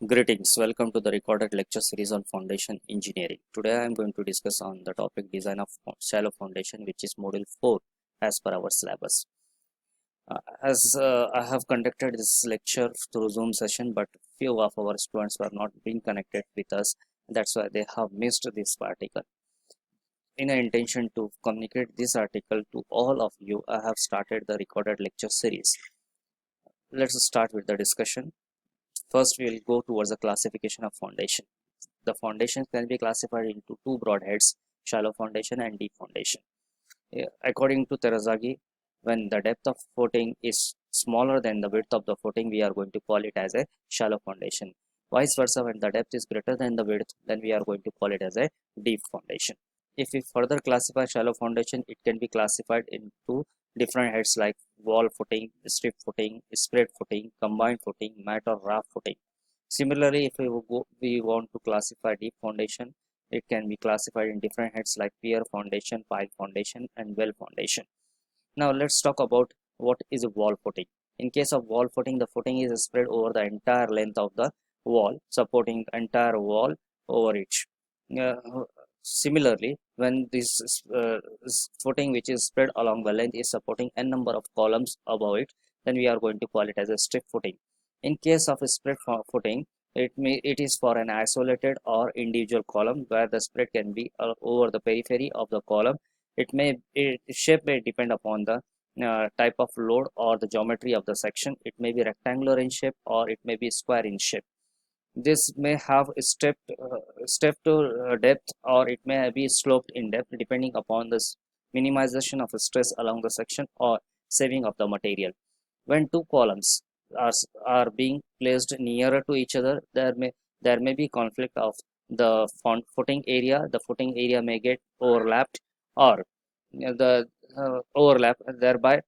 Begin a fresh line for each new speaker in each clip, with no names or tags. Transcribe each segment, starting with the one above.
Greetings, welcome to the recorded lecture series on foundation engineering. Today I am going to discuss on the topic design of shallow foundation, which is module 4 as per our syllabus. As I have conducted this lecture through Zoom session, but few of our students were not being connected with us. That's why they have missed this article. In an intention to communicate this article to all of you, I have started the recorded lecture series. Let's start with the discussion. First, we will go towards the classification of foundation. The foundations can be classified into two broad heads, shallow foundation and deep foundation. According to Terazaghi, when the depth of footing is smaller than the width of the footing, we are going to call it as a shallow foundation. Vice versa, when the depth is greater than the width, then we are going to call it as a deep foundation. If we further classify shallow foundation, it can be classified into different heads like wall footing, strip footing, spread footing, combined footing, mat or raft footing. Similarly, if we want to classify deep foundation, it can be classified in different heads like pier foundation, pile foundation, and well foundation. Now let's talk about what is a wall footing. In case of wall footing, the footing is spread over the entire length of the wall, supporting the entire wall over it. Uh, Similarly, when this footing which is spread along the length is supporting n number of columns above it, then we are going to call it as a strip footing. In case of a spread footing, it is for an isolated or individual column where the spread can be over the periphery of the column. Shape may depend upon the type of load or the geometry of the section. It may be rectangular in shape or it may be square in shape. This may have a step to depth, or it may be sloped in depth depending upon the minimization of stress along the section or saving of the material. When two columns are being placed nearer to each other, there may be conflict of the footing area. The footing area may get overlapped, or the overlap, thereby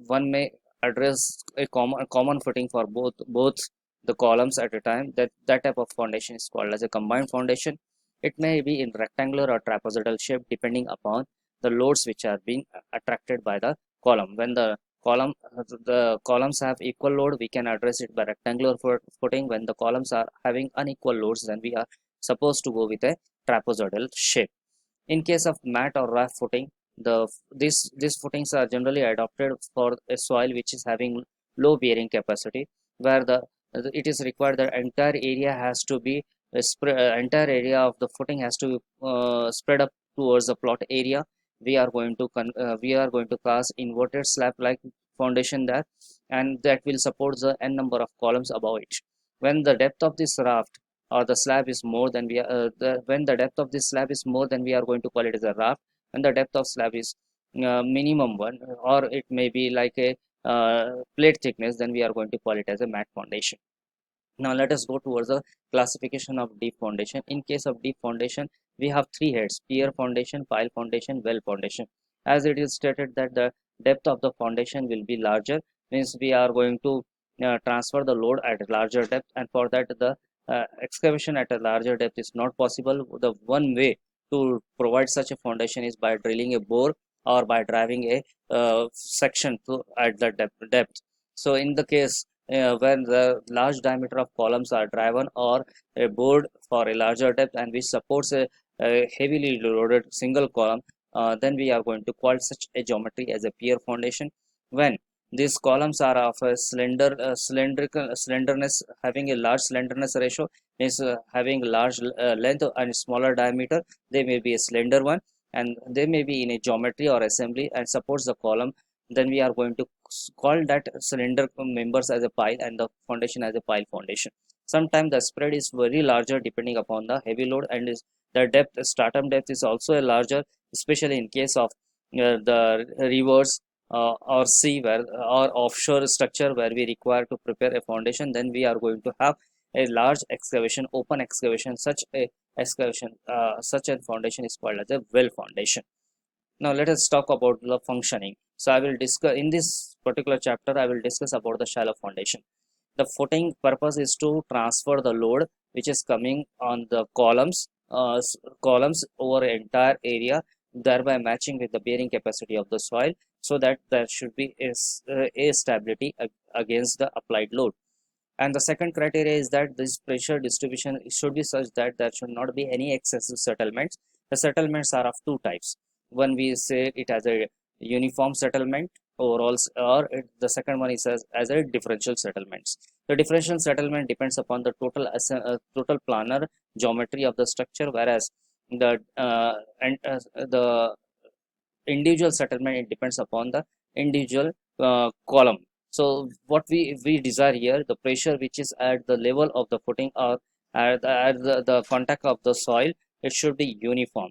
one may address a common footing for both the columns at a time. That type of foundation is called as a combined foundation. It may be in rectangular or trapezoidal shape depending upon the loads which are being attracted by the column. When the columns have equal load, we can address it by rectangular footing. When the columns are having unequal loads, then we are supposed to go with a trapezoidal shape. In case of mat or raft footing, these footings are generally adopted for a soil which is having low bearing capacity, where it is required that entire area has to be entire area of the footing has to spread up towards the plot area. We are going to cast inverted slab like foundation there, and that will support the n number of columns above it. When the depth of this raft or the slab is more than when the depth of this slab is more, than we are going to call it as a raft. When the depth of slab is minimum one, or it may be like a plate thickness, then we are going to call it as a mat foundation. Now let us go towards the classification of deep foundation. In case of deep foundation, we have three heads: pier foundation, pile foundation, well foundation. As it is stated that the depth of the foundation will be larger, means we are going to transfer the load at a larger depth, and for that the excavation at a larger depth is not possible. The one way to provide such a foundation is by drilling a bore or by driving a section to at the depth. So in the case when the large diameter of columns are driven, or a board for a larger depth and which supports a heavily loaded single column, then we are going to call such a geometry as a pier foundation. When these columns are of a slenderness, having a large slenderness ratio, means having large length and smaller diameter, they may be a slender one, and they may be in a geometry or assembly and supports the column. Then we are going to call that cylinder members as a pile and the foundation as a pile foundation. Sometimes the spread is very larger depending upon the heavy load, and the depth, stratum depth is also a larger, especially in case of the rivers or sea, where or offshore structure where we require to prepare a foundation. Then we are going to have a large excavation, open excavation. Such a foundation is called as a well foundation. Now let us talk about the functioning. So I will discuss in this particular chapter, I will discuss about the shallow foundation. The footing purpose is to transfer the load which is coming on the columns over entire area, thereby matching with the bearing capacity of the soil, so that there should be a stability against the applied load. And the second criteria is that this pressure distribution should be such that there should not be any excessive settlements. The settlements are of two types. One, we say it as a uniform settlement overall, or the second one is as a differential settlements. The differential settlement depends upon the total planar geometry of the structure, whereas the individual settlement, it depends upon the individual column. So what we desire here, the pressure which is at the level of the footing or at the contact of the soil, it should be uniform.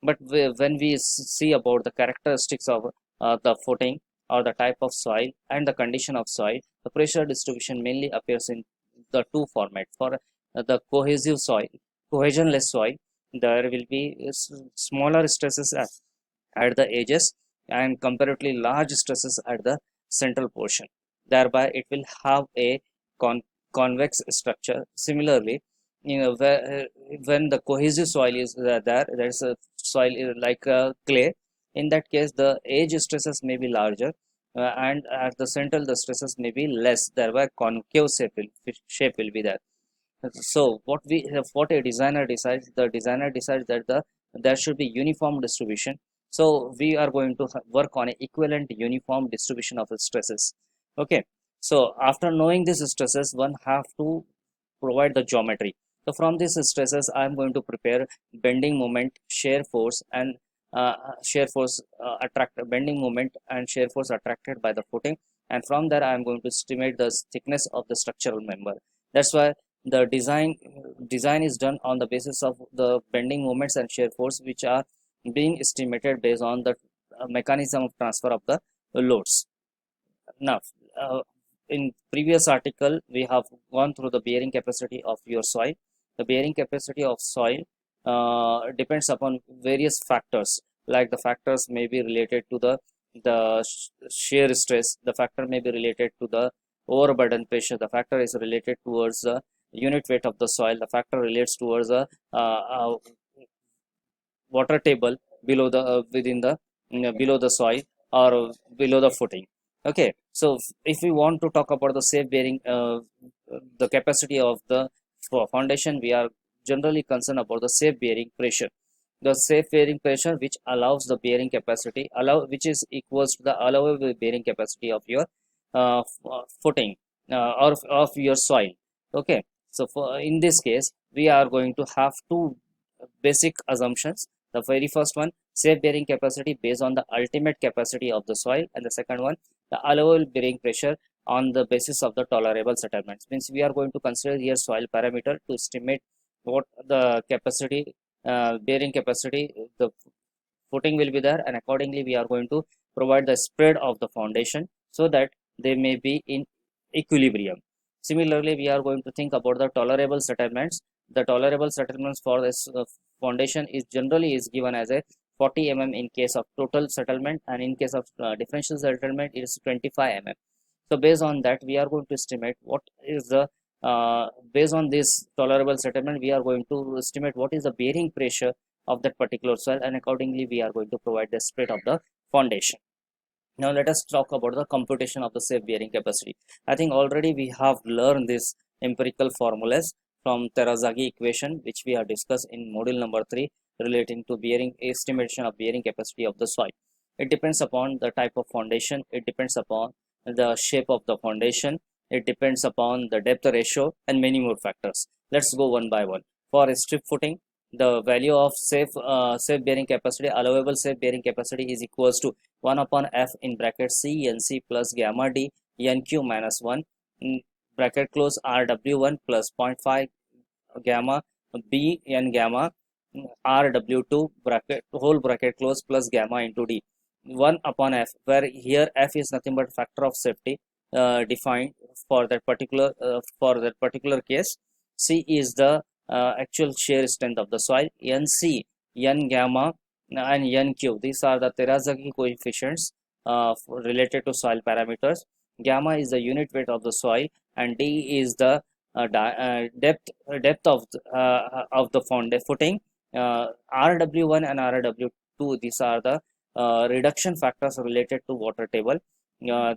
But when we see about the characteristics of the footing or the type of soil and the condition of soil, the pressure distribution mainly appears in the two format. For the cohesive soil, cohesionless soil, there will be smaller stresses at the edges and comparatively large stresses at the central portion. Thereby, it will have a convex structure. Similarly, when the cohesive soil is there's a soil like clay. In that case, the edge stresses may be larger, and at the central, the stresses may be less. Thereby, concave shape will be there. So what a designer decides, the designer decides that there should be uniform distribution. So we are going to work on an equivalent uniform distribution of the stresses. Okay. So after knowing these stresses, one have to provide the geometry. So from these stresses, I am going to prepare bending moment, shear force, and shear force bending moment and shear force attracted by the footing. And from there, I am going to estimate the thickness of the structural member. That's why the design is done on the basis of the bending moments and shear force, which are being estimated based on the mechanism of transfer of the loads. Now, in previous article, we have gone through the bearing capacity of your soil. The bearing capacity of soil depends upon various factors. Like the factors may be related to the shear stress. The factor may be related to the overburden pressure. The factor is related towards the unit weight of the soil. The factor relates towards the water table below the within the below the soil or below the footing. Okay, so if we want to talk about the safe bearing the capacity of the foundation, we are generally concerned about the safe bearing pressure. The safe bearing pressure which allows the bearing capacity which is equals to the allowable bearing capacity of your footing or of your soil. Okay, so for in this case, we are going to have two basic assumptions. The very first one, safe bearing capacity based on the ultimate capacity of the soil, and the second one, the allowable bearing pressure on the basis of the tolerable settlements. Means we are going to consider here soil parameter to estimate what the capacity, bearing capacity, the footing will be there, and accordingly we are going to provide the spread of the foundation so that they may be in equilibrium. Similarly, we are going to think about the tolerable settlements. The tolerable settlements for this foundation is generally is given as a 40 mm in case of total settlement, and in case of differential settlement it is 25 mm. So based on that, we are going to estimate what is the based on this tolerable settlement, we are going to estimate what is the bearing pressure of that particular soil, and accordingly we are going to provide the spread of the foundation. Now let us talk about the computation of the safe bearing capacity. I think already we have learned this empirical formulas from Terazaghi equation, which we have discussed in module number 3 relating to bearing estimation of bearing capacity of the soil. It depends upon the type of foundation, it depends upon the shape of the foundation, it depends upon the depth ratio and many more factors. Let's go one by one. For a strip footing, the value of safe bearing capacity, allowable safe bearing capacity, is equals to 1 upon f in bracket c n c plus gamma d nq minus 1 in bracket close rw1 plus 0.5 gamma b n gamma rw2 bracket whole bracket close plus gamma into d 1 upon f, where here f is nothing but factor of safety defined for that particular case. C is the actual shear strength of the soil. Nc, n gamma and nq, these are the Terazaghi coefficients related to soil parameters. Gamma is the unit weight of the soil, and d is the depth of the footing. Rw1 and Rw2, these are the reduction factors related to water table.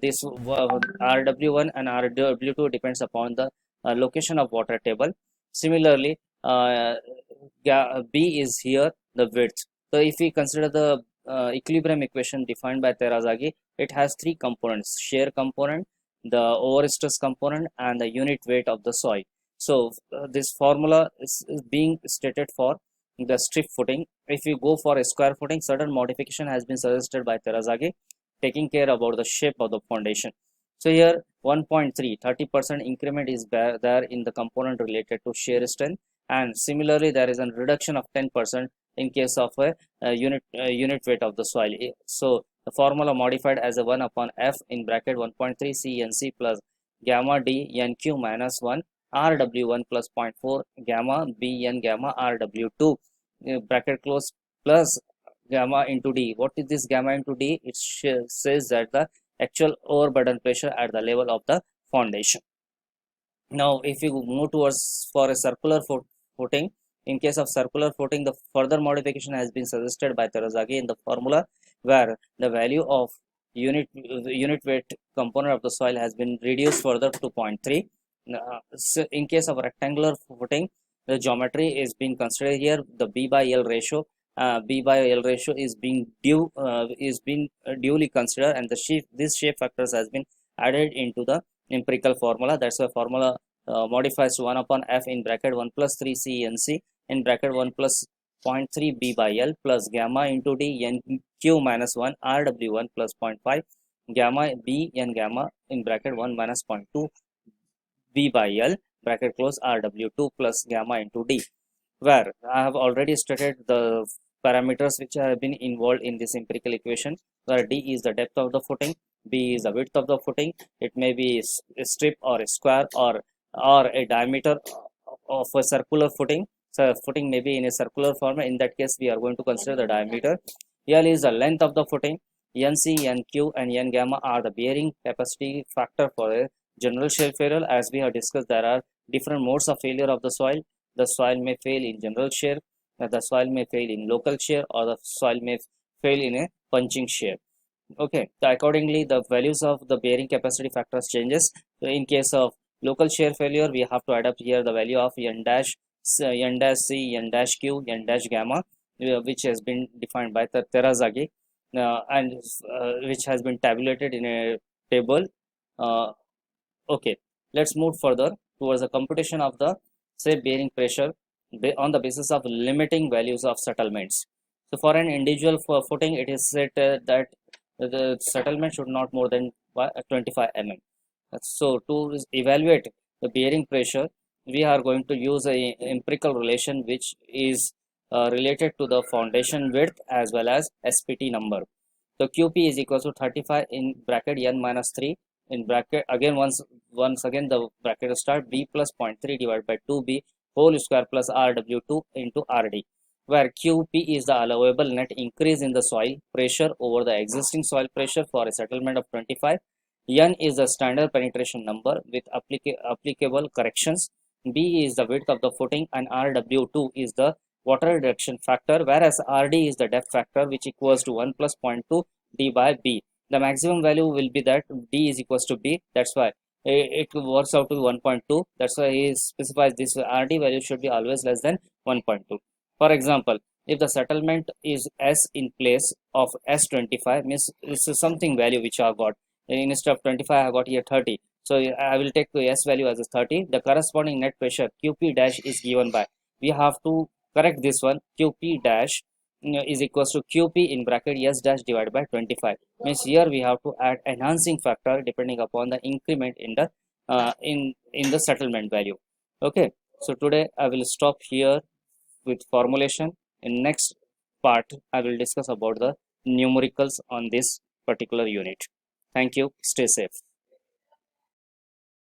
This Rw1 and Rw2 depends upon the location of water table. Similarly, B is here the width. So if we consider the equilibrium equation defined by Terazaghi, it has three components: shear component, the overstress component, and the unit weight of the soil. So this formula is being stated for the strip footing. If you go for a square footing, certain modification has been suggested by Terazaghi, taking care about the shape of the foundation. So here 1.3 30% increment is there in the component related to shear strength, and similarly there is a reduction of 10% in case of a unit weight of the soil. So the formula modified as a 1 upon F in bracket 1.3 CNC plus gamma D NQ minus 1 RW1 plus 0.4 gamma BN gamma RW2 bracket close plus gamma into D. What is this gamma into D? It says that the actual overburden pressure at the level of the foundation. Now, if you move towards for a circular footing, in case of circular footing, the further modification has been suggested by Terazaghi in the formula, where the value of unit weight component of the soil has been reduced further to 0.3. So in case of rectangular footing, the geometry is being considered here. The B by L ratio is being duly considered, and this shape factors has been added into the empirical formula. That's why formula modifies to 1 upon F in bracket 1 plus 3 CNC in bracket 1 plus 0.3 B by L plus gamma into D NQ minus 1 RW1 plus 0.5 gamma B N gamma in bracket 1 minus 0.2 B by L bracket close RW2 plus gamma into D, where I have already stated the parameters which have been involved in this empirical equation, where D is the depth of the footing, B is the width of the footing. It may be a strip or a square or a diameter of a circular footing. So footing may be in a circular form. In that case, we are going to consider the diameter. L is the length of the footing. NC, NQ, and N gamma are the bearing capacity factor for a general shear failure. As we have discussed, there are different modes of failure of the soil. The soil may fail in general shear, the soil may fail in local shear, or the soil may fail in a punching shear. Okay, so accordingly the values of the bearing capacity factors changes. So in case of local shear failure, we have to adapt here the value of N dash C, N dash Q, N dash gamma, which has been defined by the Terazaghi, and which has been tabulated in a table. Okay, let's move further towards the computation of the say bearing pressure on the basis of limiting values of settlements. So for an individual footing, it is said that the settlement should not more than 25 mm. So to evaluate the bearing pressure, we are going to use a empirical relation which is related to the foundation width as well as SPT number. So QP is equal to 35 in bracket N minus 3 in bracket again once again the bracket start B plus 0.3 divided by 2B whole square plus RW2 into RD, where QP is the allowable net increase in the soil pressure over the existing soil pressure for a settlement of 25. N is the standard penetration number with applicable corrections. B is the width of the footing, and RW2 is the water reduction factor, whereas RD is the depth factor, which equals to 1 plus 0.2 D by B. The maximum value will be that D is equals to B. That's why it works out to 1.2. That's why he specifies this RD value should be always less than 1.2. For example, if the settlement is S in place of S25, means this is something value which I got. Instead of 25, I got here 30. So I will take the S value as a 30. The corresponding net pressure QP dash is given by. We have to correct this one. QP dash is equals to QP in bracket S dash divided by 25. Means here we have to add enhancing factor depending upon the increment in the in the settlement value. Okay, so today I will stop here with formulation. In next part I will discuss about the numericals on this particular unit. Thank you. Stay safe.